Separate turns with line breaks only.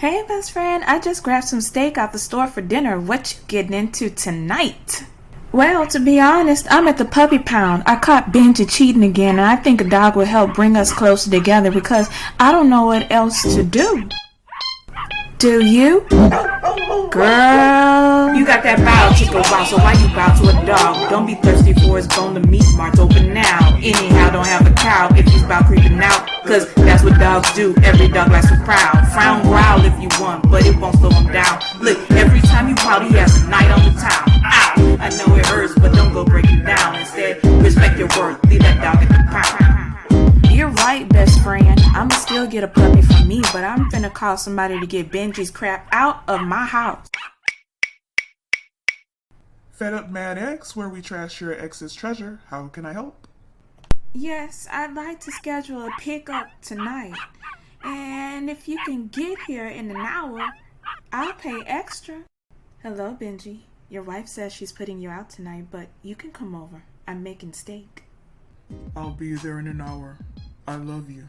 Hey, best friend, I just grabbed some steak out the store for dinner. What you getting into tonight? Well, to be honest, I'm at the puppy pound. I caught Benji cheating again, and I think a dog will help bring us closer together because I don't know what else to do. Do you? Girl. You got that bow, chico bow, so why you bow to a dog? Don't be thirsty for his bone, the meat mart's open now. Anyhow, don't have a cow if he's bout creeping out, cause that's what dogs do. Every dog likes to prowl. Frown, growl if you want, but it won't slow him down. Look, every time you pout, he has a night on the town. Ow! I know it hurts, but don't go break it down. Instead, respect your worth, leave that dog at the pound. You're right, best friend. I'ma still get a puppy for me, but I'm finna call somebody to get Benji's crap out of my house.
Fed Up Mad Ex, where we trash your ex's treasure. How can I help?
Yes, I'd like to schedule a pickup tonight. And if you can get here in an hour, I'll pay extra. Hello, Benji. Your wife says she's putting you out tonight, but you can come over. I'm making steak.
I'll be there in an hour. I love you.